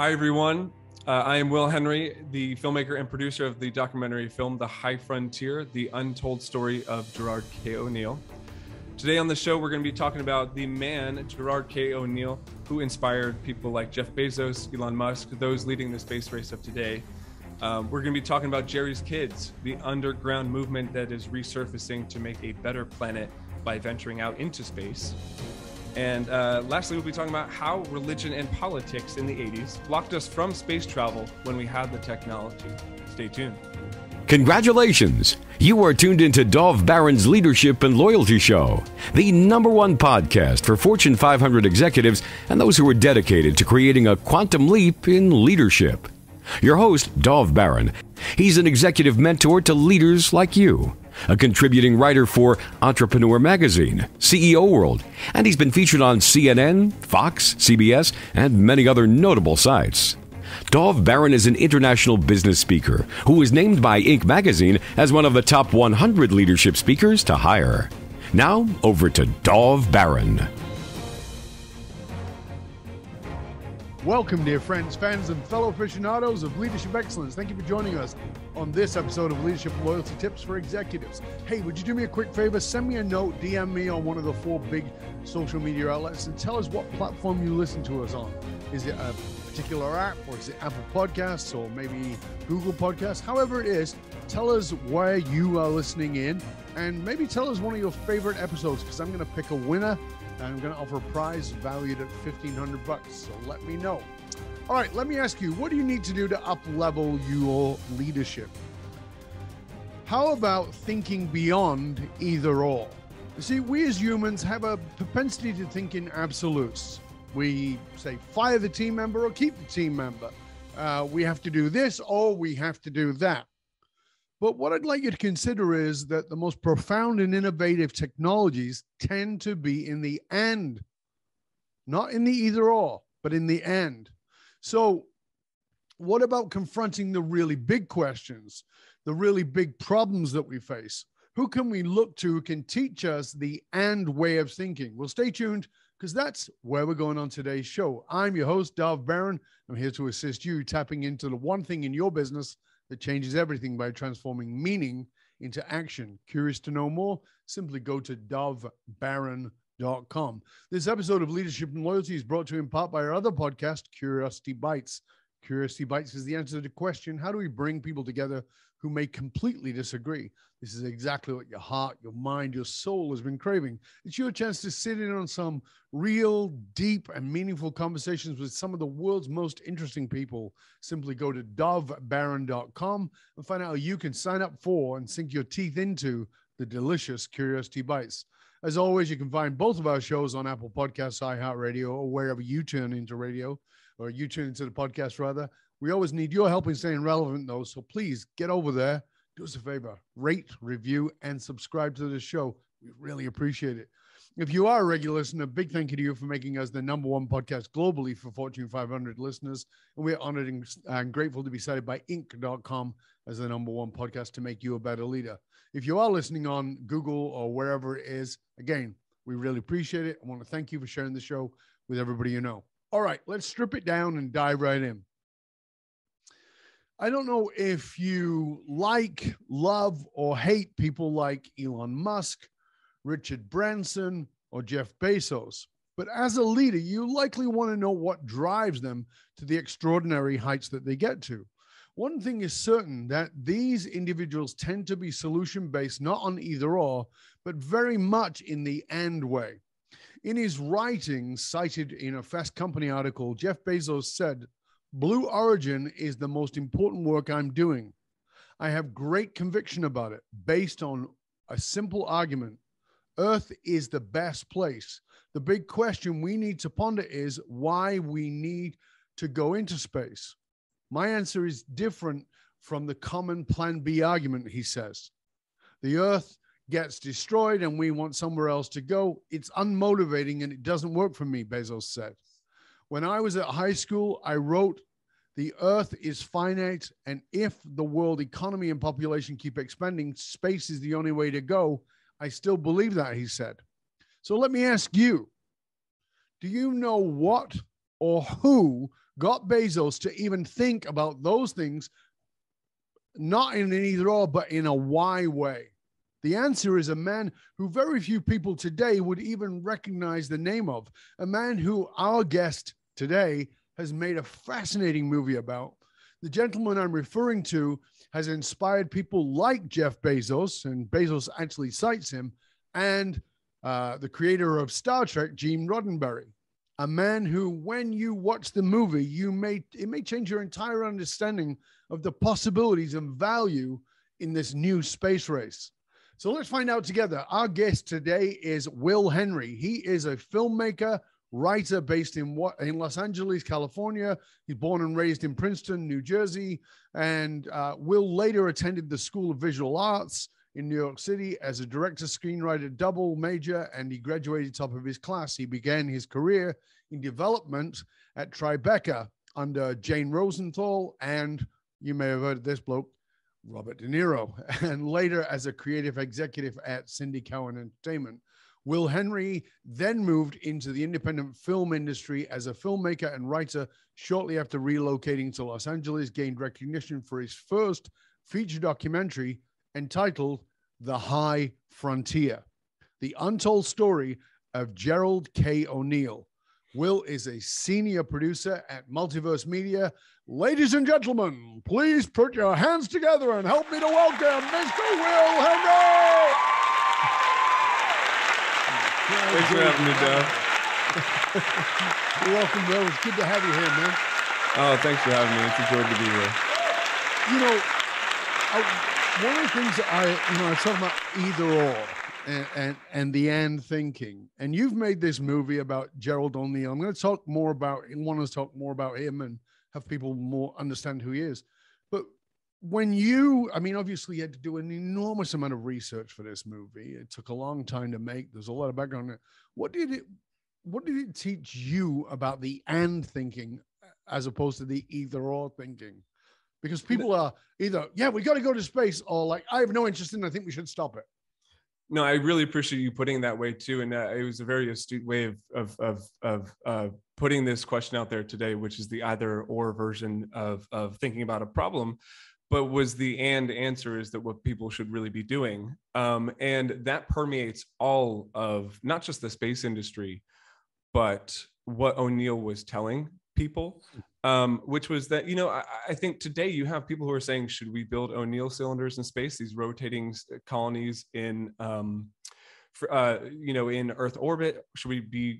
Hi, everyone. I am Will Henry, the filmmaker and producer of the documentary film The High Frontier, the untold story of Gerard K. ONeill. Today on the show, we're going to be talking about the man, Gerard K. ONeill, who inspired people like Jeff Bezos, Elon Musk, those leading the space race of today. We're going to be talking about Jerry's Kids, the underground movement that is resurfacing to make a better planet by venturing out into space. And lastly, we'll be talking about how religion and politics in the 80s blocked us from space travel when we had the technology. Stay tuned. Congratulations! You are tuned into Dov Baron's Leadership and Loyalty Show, the #1 podcast for Fortune 500 executives and those who are dedicated to creating a quantum leap in leadership. Your host, Dov Baron. He's an executive mentor to leaders like you, a contributing writer for Entrepreneur Magazine, CEO World, and he's been featured on CNN, Fox, CBS, and many other notable sites. Dov Baron is an international business speaker who was named by Inc. magazine as one of the top 100 leadership speakers to hire. Now, over to Dov Baron. Welcome, dear friends, fans, and fellow aficionados of leadership excellence. Thank you for joining us on this episode of Leadership and Loyalty Tips for Executives. Hey, would you do me a quick favor? Send me a note, DM me on one of the 4 big social media outlets, and tell us what platform you listen to us on. Is it a particular app, or is it Apple Podcasts, or maybe Google Podcasts? However it is, tell us where you are listening in, and maybe tell us one of your favorite episodes, because I'm going to pick a winner. I'm going to offer a prize valued at $1,500, so let me know. All right, let me ask you, what do you need to do to up-level your leadership? How about thinking beyond either or? You see, we as humans have a propensity to think in absolutes. We say, fire the team member or keep the team member. We have to do this or we have to do that. But what I'd like you to consider is that the most profound and innovative technologies tend to be in the and, not in the either or, but in the and. So what about confronting the really big questions, the really big problems that we face? Who can we look to who can teach us the and way of thinking? Well, stay tuned, because that's where we're going on today's show. I'm your host, Dov Baron. I'm here to assist you tapping into the one thing in your business that changes everything by transforming meaning into action. Curious to know more? Simply go to dovbaron.com. This episode of Leadership and Loyalty is brought to you in part by our other podcast, Curiosity Bites. Curiosity Bites is the answer to the question, how do we bring people together who may completely disagree? This is exactly what your heart, your mind, your soul has been craving. It's your chance to sit in on some real, deep, and meaningful conversations with some of the world's most interesting people. Simply go to dovbaron.com and find out how you can sign up for and sink your teeth into the delicious Curiosity Bites. As always, you can find both of our shows on Apple Podcasts, iHeartRadio, or wherever you tune into radio, or you tune into the podcast, rather. We always need your help in staying relevant, though, so please get over there. Do us a favor, rate, review, and subscribe to the show. We really appreciate it. If you are a regular listener, a big thank you to you for making us the #1 podcast globally for Fortune 500 listeners. And we're honored and grateful to be cited by Inc.com as the #1 podcast to make you a better leader. If you are listening on Google or wherever it is, again, we really appreciate it. I want to thank you for sharing the show with everybody you know. All right, let's strip it down and dive right in. I don't know if you like, love, or hate people like Elon Musk, Richard Branson, or Jeff Bezos, but as a leader, you likely want to know what drives them to the extraordinary heights that they get to. One thing is certain, that these individuals tend to be solution-based, not on either or, but very much in the and way. In his writings cited in a Fast Company article, Jeff Bezos said, "Blue Origin is the most important work I'm doing. I have great conviction about it, based on a simple argument. Earth is the best place. The big question we need to ponder is why we need to go into space. My answer is different from the common Plan B argument," he says. "The Earth gets destroyed and we want somewhere else to go. It's unmotivating and it doesn't work for me," Bezos said. "When I was at high school, I wrote, 'The Earth is finite, and if the world economy and population keep expanding, space is the only way to go.' I still believe that," he said. So let me ask you, do you know what or who got Bezos to even think about those things, not in an either or, but in a why way? The answer is a man who very few people today would even recognize the name of, a man who our guest today has made a fascinating movie about. The gentleman I'm referring to has inspired people like Jeff Bezos, and Bezos actually cites him, and the creator of Star Trek, Gene Roddenberry, a man who, when you watch the movie, it may change your entire understanding of the possibilities and value in this new space race. So let's find out together. Our guest today is Will Henry. He is a filmmaker, writer based in Los Angeles, California. He's born and raised in Princeton, New Jersey, and Will later attended the School of Visual Arts in New York City as a director, screenwriter, double major, and he graduated top of his class. He began his career in development at Tribeca under Jane Rosenthal, and you may have heard of this bloke, Robert De Niro, and later as a creative executive at Cindy Cowan Entertainment. Will Henry then moved into the independent film industry as a filmmaker and writer. Shortly after relocating to Los Angeles, gained recognition for his first feature documentary entitled The High Frontier, the untold story of Gerard ONeill. Will is a senior producer at Multiverse Media. Ladies and gentlemen, please put your hands together and help me to welcome Mr. Will Henry. Thanks for having me, Dave. You're welcome, Will. It's good to have you here, man. Oh, thanks for having me. It's a joy to be here. You know, one of the things that I was talking about either or and the and thinking, and you've made this movie about Gerard ONeill. I'm going to talk more about, want to talk more about him and have people more understand who he is. But when obviously you had to do an enormous amount of research for this movie. It took a long time to make. There's a lot of background. What did it teach you about the and thinking as opposed to the either or thinking? Because people are either, yeah, we got to go to space, or like, I have no interest in it, I think we should stop it. No, I really appreciate you putting it that way too. And it was a very astute way of putting this question out there today, which is the either or version of thinking about a problem. But was the and answer is that what people should really be doing. And that permeates all of not just the space industry, but what ONeill was telling people, which was that, I think today you have people who are saying, should we build ONeill cylinders in space, these rotating colonies in in Earth orbit? Should we be,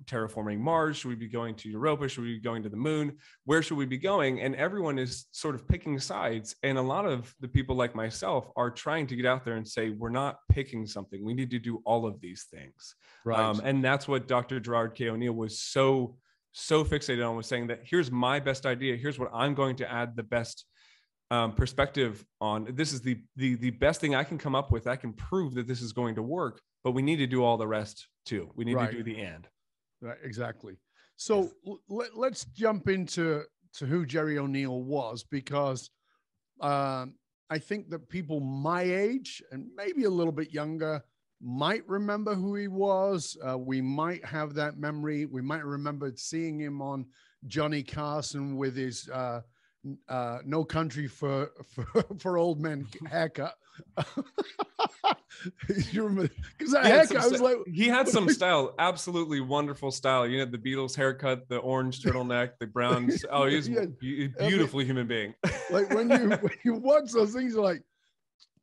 terraforming Mars? Should we be going to Europa? Should we be going to the moon? Where should we be going? And everyone is sort of picking sides. And a lot of the people like myself are trying to get out there and say, we're not picking something. We need to do all of these things. Right. And that's what Dr. Gerard ONeill was so fixated on, was saying that here's my best idea. Here's what I'm going to add the best perspective on. This is the best thing I can come up with. I can prove that this is going to work, but we need to do all the rest too. We need to do the and. Right, exactly. So let's jump into who Gerry ONeill was, because I think that people my age and maybe a little bit younger might remember who he was. We might have that memory. We might remember seeing him on Johnny Carson with his No Country for Old Men haircut. You remember? Because that haircut, I was like, he had some style, absolutely wonderful style. The Beatles haircut, the orange turtleneck, the brown. Oh, he's a beautiful human being. Like when you watch those things, you're like,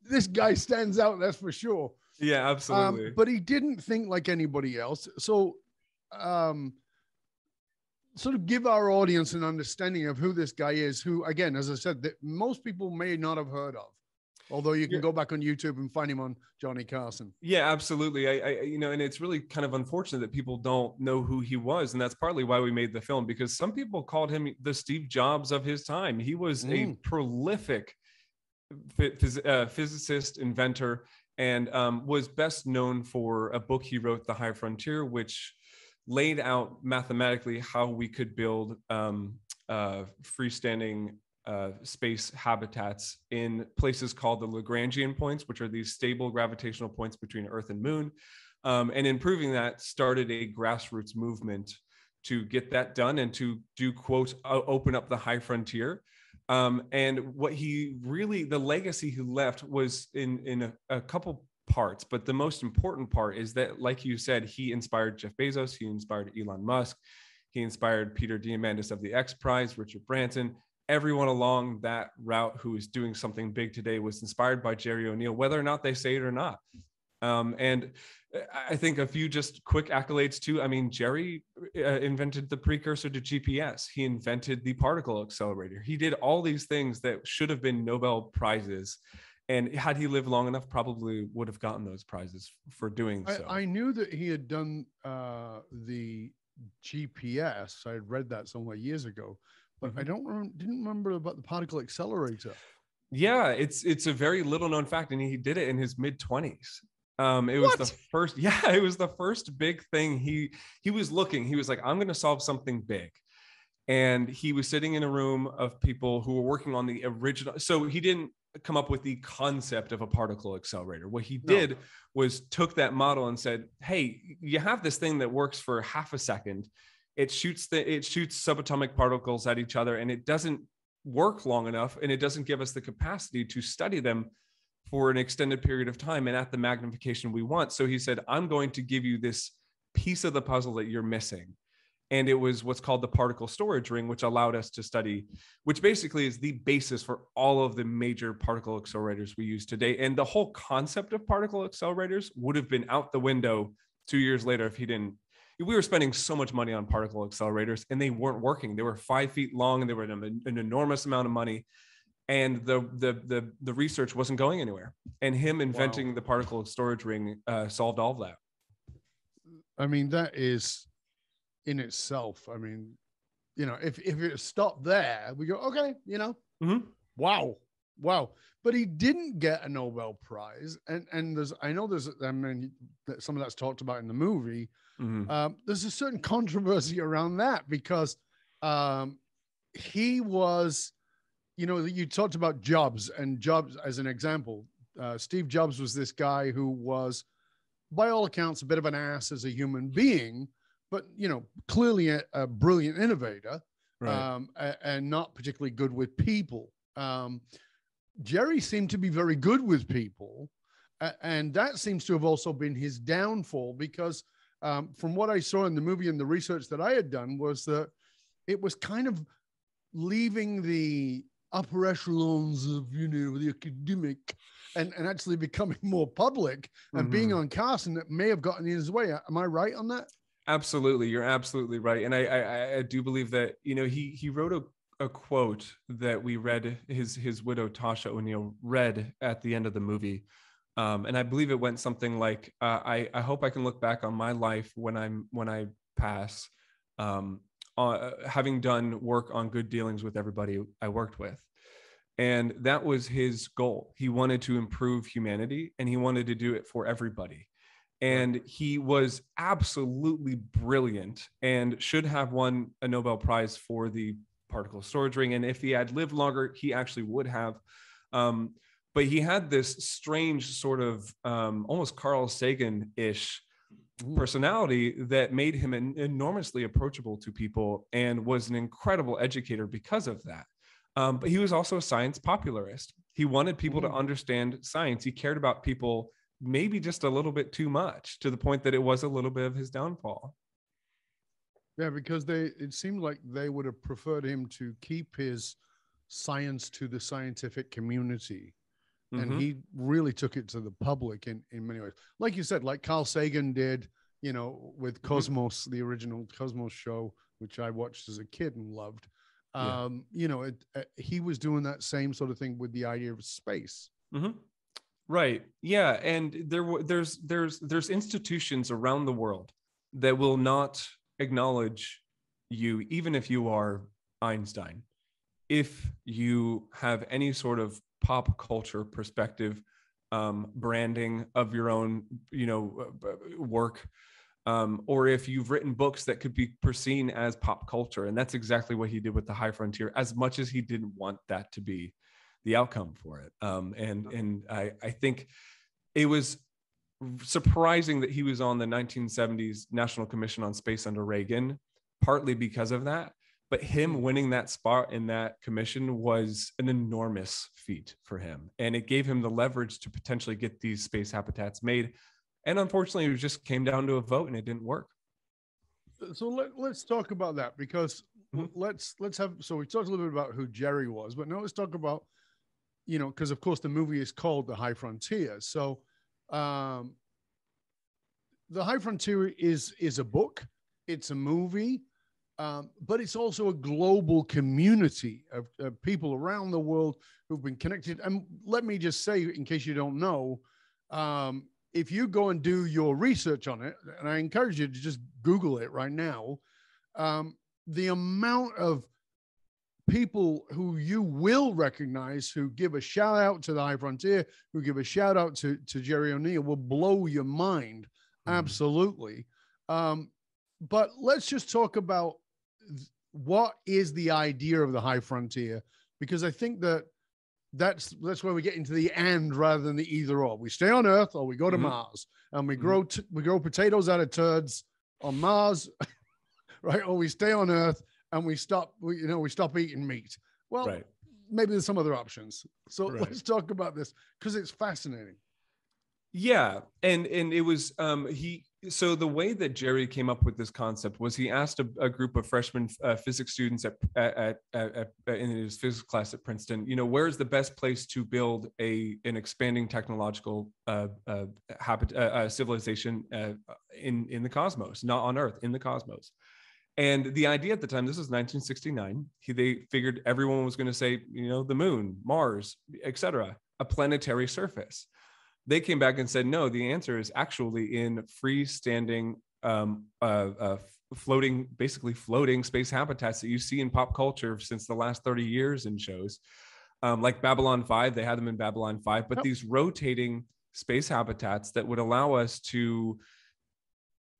this guy stands out. That's for sure. Yeah, absolutely. But he didn't think like anybody else. So, sort of give our audience an understanding of who this guy is, who, again, as I said, that most people may not have heard of, although you can go back on YouTube and find him on Johnny Carson. Yeah, absolutely. I and it's really kind of unfortunate that people don't know who he was. And that's partly why we made the film, because some people called him the Steve Jobs of his time. He was a prolific physicist, inventor, and was best known for a book he wrote, The High Frontier, which laid out mathematically how we could build freestanding space habitats in places called the Lagrangian points, which are these stable gravitational points between Earth and Moon. And in proving that, started a grassroots movement to get that done and to do, quote, open up the high frontier. And what he really, the legacy he left was in a couple parts, but the most important part is that, like you said, he inspired Jeff Bezos, he inspired Elon Musk, he inspired Peter Diamandis of the X Prize, Richard Branson. Everyone along that route who is doing something big today was inspired by Gerry ONeill, whether or not they say it or not. And I think a few just quick accolades too. I mean, Gerry invented the precursor to GPS. He invented the particle accelerator. He did all these things that should have been Nobel Prizes. And had he lived long enough, probably would have gotten those prizes for doing so. I knew that he had done the GPS. I had read that somewhere years ago, but I didn't remember about the particle accelerator. Yeah, it's a very little known fact, and he did it in his mid-20s. It was the first, it was the first big thing. He was looking, he was like, I'm going to solve something big. And he was sitting in a room of people who were working on the original. So he didn't come up with the concept of a particle accelerator. What he did was took that model and said, hey, you have this thing that works for half a second. It shoots subatomic particles at each other, and it doesn't work long enough, and it doesn't give us the capacity to study them for an extended period of time and at the magnification we want. So he said, I'm going to give you this piece of the puzzle that you're missing. And it was what's called the particle storage ring, which allowed us to study, which basically is the basis for all of the major particle accelerators we use today. And the whole concept of particle accelerators would have been out the window 2 years later if he didn't. We were spending so much money on particle accelerators, and they weren't working. They were 5 feet long, and they were an enormous amount of money. And the research wasn't going anywhere. And him inventing the particle storage ring solved all of that. I mean, that is in itself. I mean, you know, if it stopped there, we go, okay, you know, wow. But he didn't get a Nobel Prize. And there's some of that's talked about in the movie. There's a certain controversy around that because he was, you know, you talked about Jobs, and Jobs as an example. Steve Jobs was this guy who was, by all accounts, a bit of an ass as a human being, but, you know, clearly a brilliant innovator, right. And not particularly good with people. Gerry seemed to be very good with people, and that seems to have also been his downfall because from what I saw in the movie and the research that I had done was that it was kind of leaving the upper echelons of, you know, the academic and actually becoming more public and being on casting that may have gotten in his way. Am I right on that? Absolutely. You're absolutely right. And I do believe that, you know, he wrote a quote that we read, his widow, Tasha ONeill, read at the end of the movie. And I believe it went something like, I hope I can look back on my life when I pass, having done work on good dealings with everybody I worked with. And that was his goal. He wanted to improve humanity, and he wanted to do it for everybody. And he was absolutely brilliant and should have won a Nobel Prize for the particle storage ring. And if he had lived longer, he actually would have. But he had this strange sort of almost Carl Sagan-ish personality that made him enormously approachable to people and was an incredible educator because of that. But he was also a science popularist. He wanted people to understand science. He cared about people maybe just a little bit too much, to the point that it was a little bit of his downfall. Yeah, because it seemed like they would have preferred him to keep his science to the scientific community. And he really took it to the public in many ways. Like you said, like Carl Sagan did, you know, with Cosmos, the original Cosmos show, which I watched as a kid and loved. You know, he was doing that same sort of thing with the idea of space. Right. Yeah. And there's institutions around the world that will not acknowledge you, even if you are Einstein, if you have any sort of pop culture perspective, branding of your own, you know, work, or if you've written books that could be perceived as pop culture. And that's exactly what he did with the High Frontier, as much as he didn't want that to be the outcome for it. And I think it was surprising that he was on the 1970s National Commission on Space under Reagan, partly because of that. But him winning that spot in that commission was an enormous feat for him. And it gave him the leverage to potentially get these space habitats made. And unfortunately, it just came down to a vote and it didn't work. So let's talk about that, because let's have, so we talked a little bit about who Jerry was, but now let's talk about, you know, because of course the movie is called The High Frontier. So The High Frontier is a book, it's a movie, but it's also a global community of people around the world who've been connected. And let me just say, in case you don't know, if you go and do your research on it, and I encourage you to just Google it right now, the amount of people who you will recognize who give a shout out to the High Frontier, who give a shout out to Jerry ONeill, will blow your mind. Absolutely. But let's just talk about what is the idea of the High Frontier, because I think that's where we get into the and rather than the either or. We stay on Earth or we go to Mars, and we grow potatoes out of turds on Mars, right? Or we stay on Earth and we stop eating meat. Well, maybe there's some other options. So let's talk about this, because it's fascinating. Yeah. And it was, so the way that Jerry came up with this concept was he asked a group of freshman physics students in his physics class at Princeton, you know, where's the best place to build an expanding technological civilization in the cosmos, not on Earth, in the cosmos. And the idea at the time, this was 1969, they figured everyone was going to say, you know, the moon, Mars, etc., a planetary surface. They came back and said, no, the answer is actually in freestanding, floating space habitats that you see in pop culture since the last 30 years in shows. Like Babylon 5, they had them in Babylon 5, but these rotating space habitats that would allow us to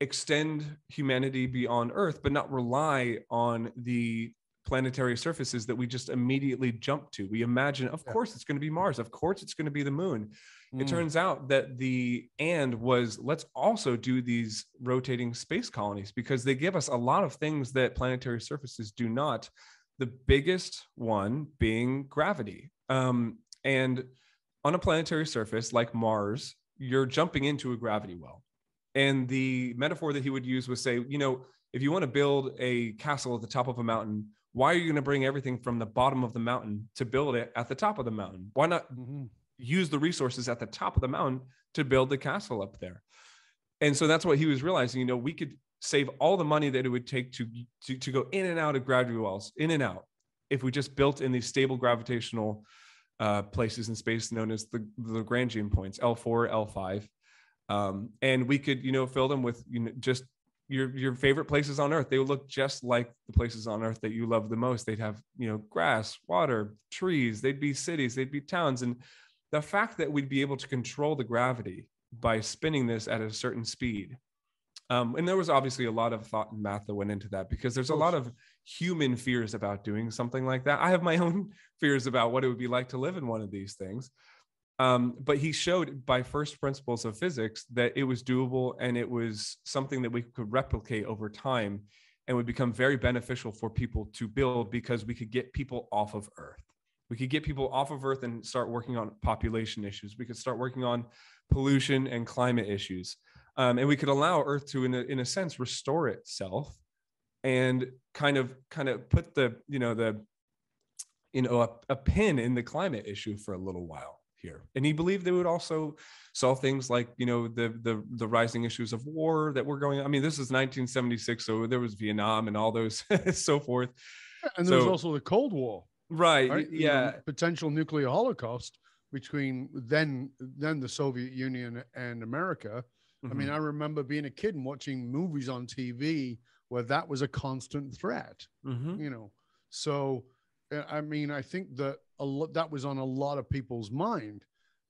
extend humanity beyond Earth, but not rely on the planetary surfaces that we just immediately jump to. We imagine, of course, it's going to be Mars. Of course, it's going to be the moon. It turns out that the and was, let's also do these rotating space colonies, because they give us a lot of things that planetary surfaces do not. The biggest one being gravity. And on a planetary surface like Mars, you're jumping into a gravity well. And the metaphor that he would use was say, you know, if you want to build a castle at the top of a mountain, why are you going to bring everything from the bottom of the mountain to build it at the top of the mountain? Why not use the resources at the top of the mountain to build the castle up there? And so that's what he was realizing. You know, we could save all the money that it would take to go in and out of gravity wells, in and out, if we just built in these stable gravitational places in space known as the Lagrangian points, L4, L5. And we could, you know, fill them with, you know, just your favorite places on Earth. They would look just like the places on Earth that you love the most. They'd have, you know, grass, water, trees, they'd be cities, they'd be towns. And the fact that we'd be able to control the gravity by spinning this at a certain speed. And there was obviously a lot of thought and math that went into that, because there's a lot of human fears about doing something like that. I have my own fears about what it would be like to live in one of these things. But he showed by first principles of physics that it was doable, and it was something that we could replicate over time and would become very beneficial for people to build, because we could get people off of Earth. We could get people off of Earth and start working on population issues. We could start working on pollution and climate issues. And we could allow Earth to, in a sense, restore itself and kind of put a pin in the climate issue for a little while here. And he believed they would also solve things like, you know, the rising issues of war that were going on. I mean, this is 1976, so there was Vietnam and all those so forth. And there was also the Cold War. Right? Yeah. Potential nuclear holocaust between then the Soviet Union and America. I mean, I remember being a kid and watching movies on TV where that was a constant threat, you know. So, I mean, I think that that was on a lot of people's mind,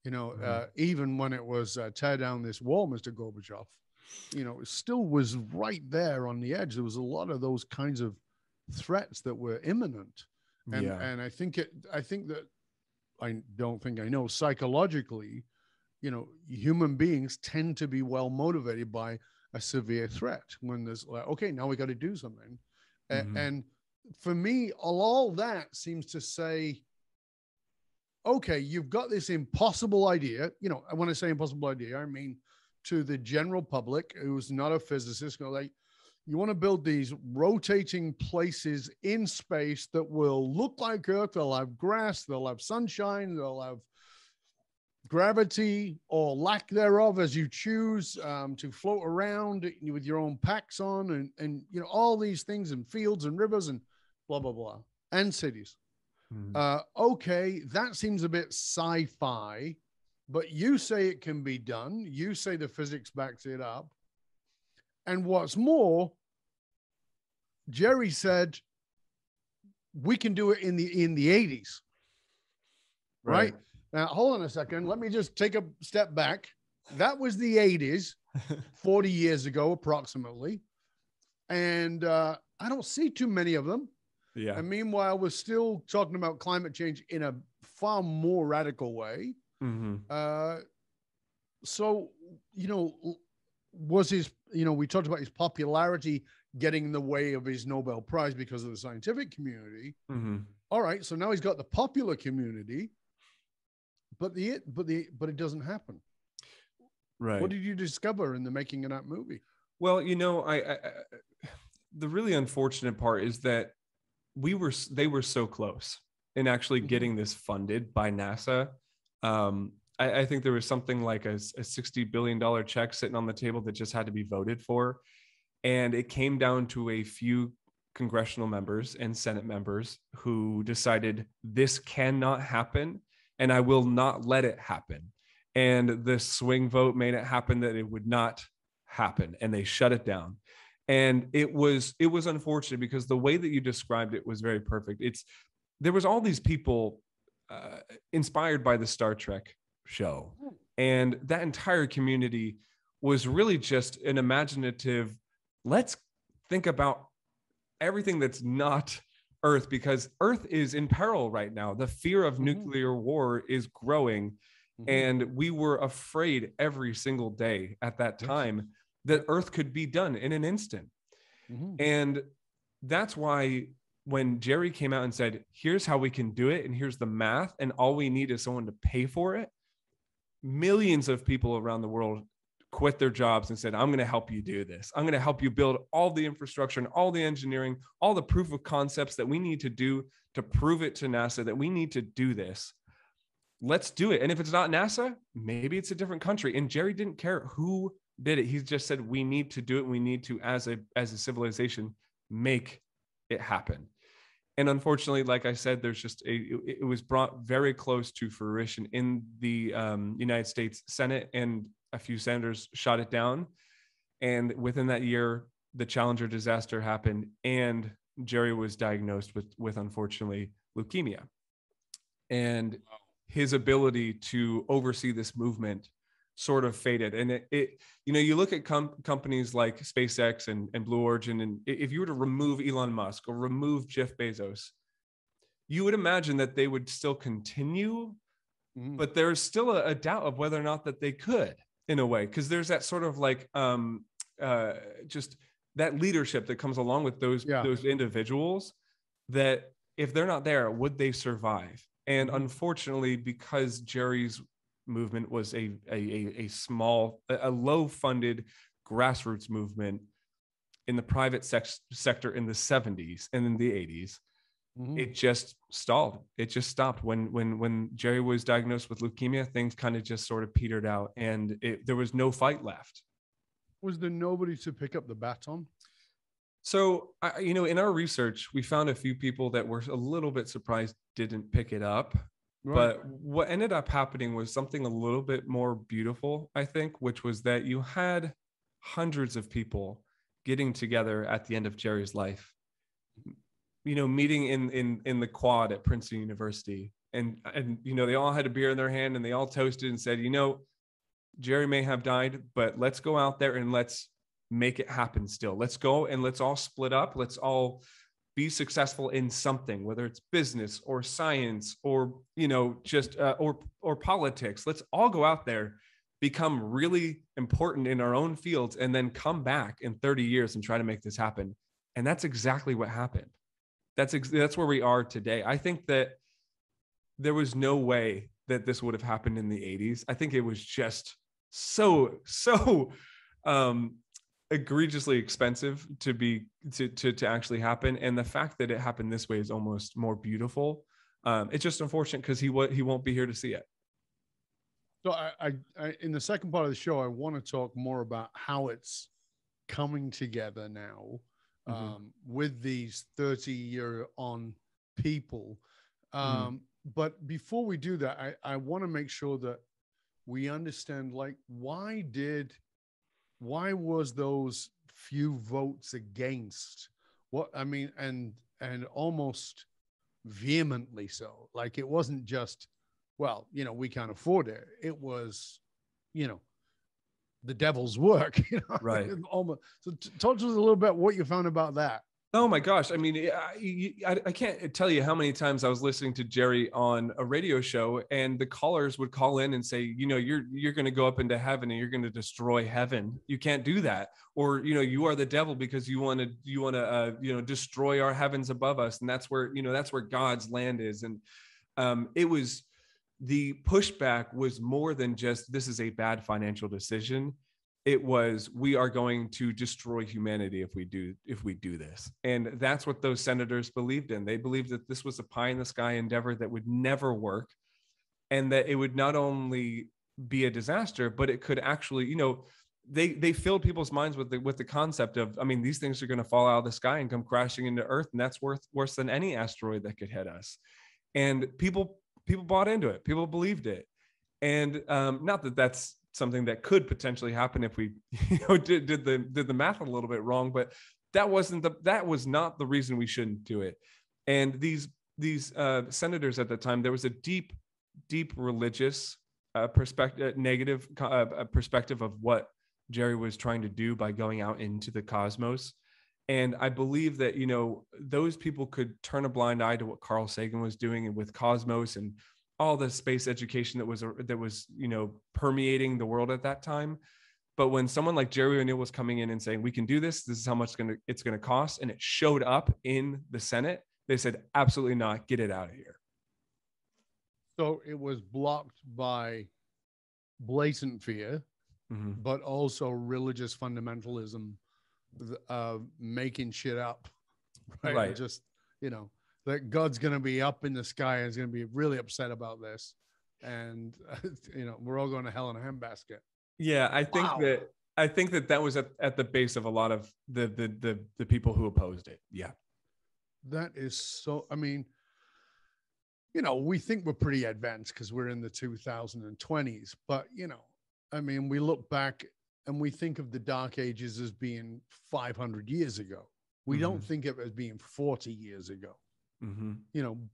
you know, even when it was tear down this wall, Mr. Gorbachev, you know, it still was right there on the edge. There was a lot of those kinds of threats that were imminent. And I think that I don't think I know psychologically, you know, human beings tend to be well motivated by a severe threat when there's like, okay, now we got to do something. And for me, all that seems to say, okay, you've got this impossible idea. You know, when I say impossible idea, I mean to the general public who's not a physicist, like, you want to build these rotating places in space that will look like Earth. They'll have grass, they'll have sunshine, they'll have gravity or lack thereof as you choose, to float around with your own packs on, and you know, all these things, and fields and rivers and blah, blah, blah, and cities. Okay, that seems a bit sci-fi, but you say it can be done. You say the physics backs it up. And what's more, Jerry said we can do it in the 80s. Right? Now, hold on a second. Let me just take a step back. That was the 80s, 40 years ago, approximately. And I don't see too many of them. Yeah. And meanwhile, we're still talking about climate change in a far more radical way. So, you know, was his, you know, we talked about his popularity getting in the way of his Nobel Prize because of the scientific community. All right. So now he's got the popular community, but it doesn't happen. Right. What did you discover in the making of that movie? Well, you know, the really unfortunate part is that they were so close in actually getting this funded by NASA. I think there was something like a $60 billion check sitting on the table that just had to be voted for. And it came down to a few congressional members and Senate members who decided this cannot happen, and I will not let it happen. And the swing vote made it happen that it would not happen, and they shut it down. And it was unfortunate because the way that you described it was very perfect. There was all these people inspired by the Star Trek show, and that entire community was really just an imaginative, let's think about everything that's not Earth, because Earth is in peril right now. The fear of nuclear war is growing, and we were afraid every single day at that time that Earth could be done in an instant. And that's why when Jerry came out and said, here's how we can do it, and here's the math, and all we need is someone to pay for it, millions of people around the world quit their jobs and said, I'm going to help you do this. I'm going to help you build all the infrastructure and all the engineering, all the proof of concepts that we need to do to prove it to NASA that we need to do this. Let's do it. And if it's not NASA, maybe it's a different country. And Jerry didn't care who did it. He just said, we need to do it. We need to, as a civilization, make it happen. And unfortunately, like I said, it was brought very close to fruition in the United States Senate, and a few senators shot it down. And within that year, the Challenger disaster happened, and Jerry was diagnosed with unfortunately leukemia. And his ability to oversee this movement sort of faded. And it you know, you look at companies like SpaceX and Blue Origin, and if you were to remove Elon Musk or remove Jeff Bezos, you would imagine that they would still continue, but there's still a doubt of whether or not that they could, in a way, because there's that sort of like just that leadership that comes along with those individuals, that if they're not there, would they survive? And unfortunately, because Jerry's movement was a small, low-funded grassroots movement in the private sector in the 70s and in the 80s, it just stalled. It just stopped. When Jerry was diagnosed with leukemia, things kind of just sort of petered out, and there was no fight left. Was there nobody to pick up the baton? So, you know, in our research, we found a few people that were a little bit surprised didn't pick it up. Right. But what ended up happening was something a little bit more beautiful, I think, which was that you had hundreds of people getting together at the end of Jerry's life, you know, meeting in the quad at Princeton University. And, you know, they all had a beer in their hand, and they all toasted and said, you know, Jerry may have died, but let's go out there and let's make it happen still. Let's go and let's all split up. Let's all be successful in something, whether it's business or science or, you know, just or politics. Let's all go out there, become really important in our own fields, and then come back in 30 years and try to make this happen. And that's exactly what happened. That's where we are today. I think that there was no way that this would have happened in the 80s. I think it was just so egregiously expensive to actually happen. And the fact that it happened this way is almost more beautiful. It's just unfortunate because he won't be here to see it. So I in the second part of the show, I want to talk more about how it's coming together now with these 30-year-on people. But before we do that, I want to make sure that we understand, like, why was those few votes against? What I mean, and almost vehemently so. Like, it wasn't just, well, we can't afford it. It was, the devil's work, Right. Almost. So talk to us a little bit what you found about that. Oh my gosh. I mean, I can't tell you how many times I was listening to Jerry on a radio show, and the callers would call in and say, you're going to go up into heaven and you're going to destroy heaven. You can't do that. Or, you are the devil because you want to destroy our heavens above us. And that's where God's land is. And it was, the pushback was more than just, this is a bad financial decision. It was, we are going to destroy humanity if we do this. And that's what those senators believed in. They believed that this was a pie in the sky endeavor that would never work, and that it would not only be a disaster, but it could actually, they filled people's minds with the concept of, I mean, these things are going to fall out of the sky and come crashing into Earth, and that's worse than any asteroid that could hit us. And people bought into it. People believed it. And not that that's something that could potentially happen if we did the math a little bit wrong, but that was not the reason we shouldn't do it. And these senators at the time, there was a deep religious perspective, negative perspective of what Jerry was trying to do by going out into the cosmos. And I believe that those people could turn a blind eye to what Carl Sagan was doing and with Cosmos and all the space education that was permeating the world at that time. But when someone like Gerry ONeill was coming in and saying, we can do this, this is how much it's going to cost, and it showed up in the Senate, they said, absolutely not, get it out of here. So it was blocked by blatant fear, but also religious fundamentalism, making shit up, right? Just, that God's going to be up in the sky and is going to be really upset about this. And, we're all going to hell in a handbasket. Yeah. I think that was at the base of a lot of the people who opposed it. Yeah. That is so, I mean, we think we're pretty advanced because we're in the 2020s, but, we look back and we think of the Dark Ages as being 500 years ago. We don't think of it as being 40 years ago.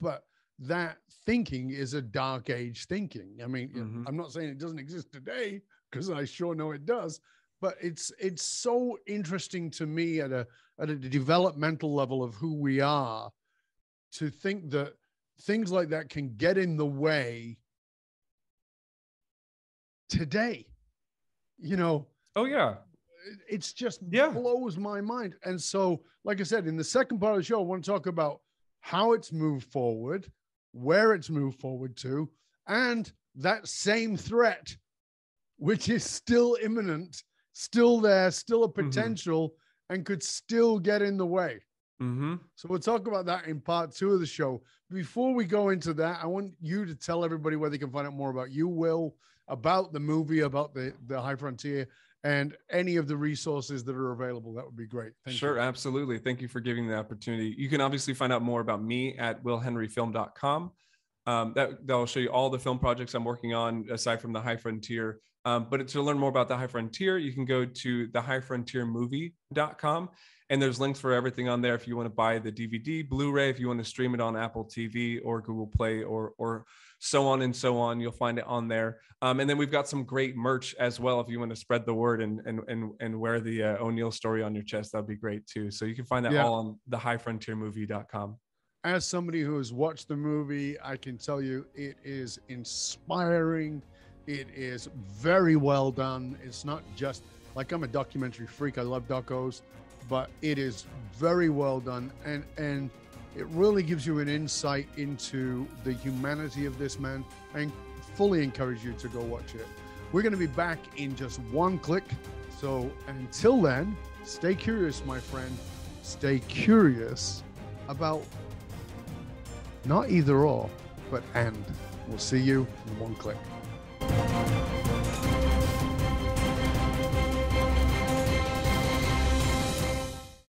But that thinking is a Dark Age thinking. I mean, I'm not saying it doesn't exist today, because I sure know it does, but it's so interesting to me at a developmental level of who we are, to think that things like that can get in the way today. Oh yeah. It's just blows my mind. And so, like I said, in the second part of the show, I want to talk about how it's moved forward, where it's moved forward to, and that same threat, which is still imminent, still there, still a potential, and could still get in the way. So we'll talk about that in part 2 of the show. Before we go into that, I want you to tell everybody where they can find out more about you, Will, about the movie, about the High Frontier, and any of the resources that are available. That would be great. Thank you. Absolutely. Thank you for giving the opportunity. You can obviously find out more about me at willhenryfilm.com. That'll show you all the film projects I'm working on aside from the High Frontier. But to learn more about the High Frontier, you can go to thehighfrontiermovie.com. And there's links for everything on there. If you want to buy the DVD, Blu-ray, if you want to stream it on Apple TV or Google Play or so on and so on, you'll find it on there. And then we've got some great merch as well. If you want to spread the word and wear the ONeill story on your chest, that'd be great too. So you can find that all on thehighfrontiermovie.com. As somebody who has watched the movie, I can tell you it is inspiring. It is very well done. It's not just, like, I'm a documentary freak. I love docos. but it is very well done, and it really gives you an insight into the humanity of this man. I fully encourage you to go watch it. We're going to be back in just one click. So until then, stay curious, my friend. Stay curious about not either or, but and. We'll see you in one click.